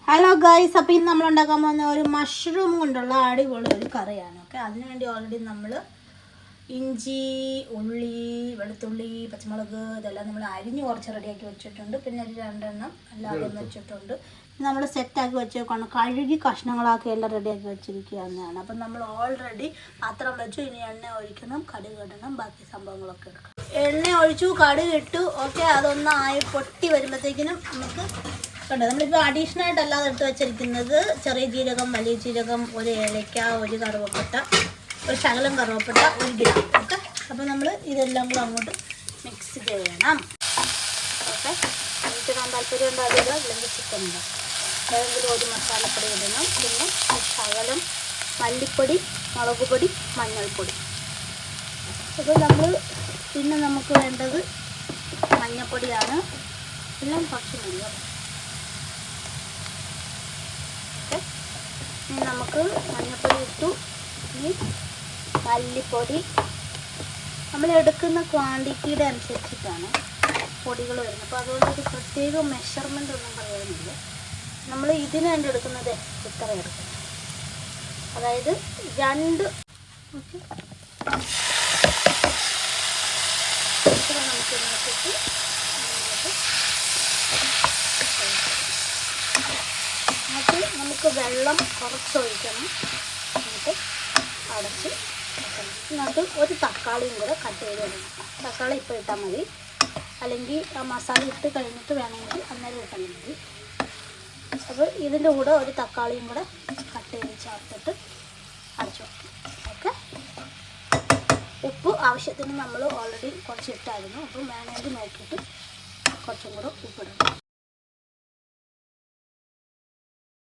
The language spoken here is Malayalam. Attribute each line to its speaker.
Speaker 1: ഹലോ ഗൈസ്, അപ്പോൾ ഇന്ന് നമ്മൾ ഉണ്ടാക്കാൻ പോകുന്ന ഒരു മഷ്റൂം കൊണ്ടുള്ള അടിപൊളി ഒരു കറിയാണ്. ഓക്കെ, അതിനുവേണ്ടി ഓൾറെഡി നമ്മൾ ഇഞ്ചി, ഉള്ളി, വെളുത്തുള്ളി, പച്ചമുളക് ഇതെല്ലാം നമ്മൾ അരിഞ്ഞ് കുറച്ച് റെഡിയാക്കി വെച്ചിട്ടുണ്ട്. പിന്നെ ഒരു 2 എണ്ണം അല്ലാതെ വെച്ചിട്ടുണ്ട്. നമ്മൾ സെറ്റാക്കി വെച്ചേക്കാണ്, കഴുകി കഷ്ണങ്ങളാക്കി എല്ലാം റെഡിയാക്കി വെച്ചിരിക്കുകയാണ്. അപ്പം നമ്മൾ ഓൾറെഡി പാത്രം വെച്ചു. ഇനി എണ്ണ ഒഴിക്കണം, കടുക് ഇടണം, ബാക്കി സംഭവങ്ങളൊക്കെ എടുക്കണം. എണ്ണ ഒഴിച്ചു, കടുക് ഇട്ടു. ഓക്കെ, അതൊന്നായി പൊട്ടി വരുമ്പോഴത്തേക്കിനും നമുക്ക് കണ്ടോ, നമ്മളിപ്പോൾ അഡീഷണൽ ആയിട്ട് അല്ലാതെ എടുത്ത് വെച്ചിരിക്കുന്നത് ചെറിയ ജീരകം, വലിയ ജീരകം, ഒരു ഏലക്ക, ഒരു കറുവപ്പട്ട, ഒരു ശകലം കറുവപ്പട്ട, ഒരു ഗ്രാം. ഓക്കെ, അപ്പോൾ നമ്മൾ ഇതെല്ലാം കൂടെ അങ്ങോട്ട് മിക്സ് ചെയ്യണം. ഓക്കെ, എനിക്കിടാൻ താല്പര്യം ഉണ്ടോ അതിലോ, അല്ലെങ്കിൽ ചിക്കൻ ഉണ്ടോ, ഏതെങ്കിലും ഒരു മസാലപ്പൊടി ഇടണം. പിന്നെ ശകലം മല്ലിപ്പൊടി, മുളക് പൊടി, മഞ്ഞൾപ്പൊടി. അപ്പോൾ പിന്നെ നമുക്ക് വേണ്ടത് മഞ്ഞൾപ്പൊടിയാണ്. എല്ലാം കുറച്ച് മതി. ഇനി നമുക്ക് മഞ്ഞൾപ്പൊടി ഇട്ടു. ഇനി മല്ലിപ്പൊടി നമ്മൾ എടുക്കുന്ന ക്വാണ്ടിറ്റിയുടെ അനുസരിച്ചിട്ടാണ് പൊടികൾ വരുന്നത്. അപ്പോൾ അതുകൊണ്ട് ഒരു പ്രത്യേക മെഷർമെൻ്റ് ഒന്നും പറയുന്നില്ല. നമ്മൾ ഇതിന് വേണ്ടി എടുക്കുന്നത് ഇത്ര എടുക്കണം. അതായത് 2 നമുക്ക് നോക്കിയിട്ട് നമുക്ക് വെള്ളം കുറച്ചൊഴിക്കണം. എന്നിട്ട് അടച്ച് വെക്കണം. എന്നിട്ട് ഒരു തക്കാളിയും കൂടെ കട്ട് ചെയ്ത് ഇടണം. തക്കാളി ഇപ്പോൾ ഇട്ടാൽ മതി, അല്ലെങ്കിൽ ആ മസാല ഇട്ട് കഴിഞ്ഞിട്ട് വേണമെങ്കിൽ അന്നേരം ഇട്ടാൽ മതി. അപ്പോൾ ഇതിൻ്റെ കൂടെ ഒരു തക്കാളിയും കൂടെ കട്ട് ചെയ്ത് ചേർത്തിട്ട് അടച്ചു വെക്കണം. ഓക്കെ, ഉപ്പ് ആവശ്യത്തിന് നമ്മൾ ഓൾറെഡി കുറച്ച് ഇട്ടായിരുന്നു. അപ്പം വേണമെങ്കിൽ നോക്കിയിട്ട് കുറച്ചും കൂടെ ഉപ്പിടണം.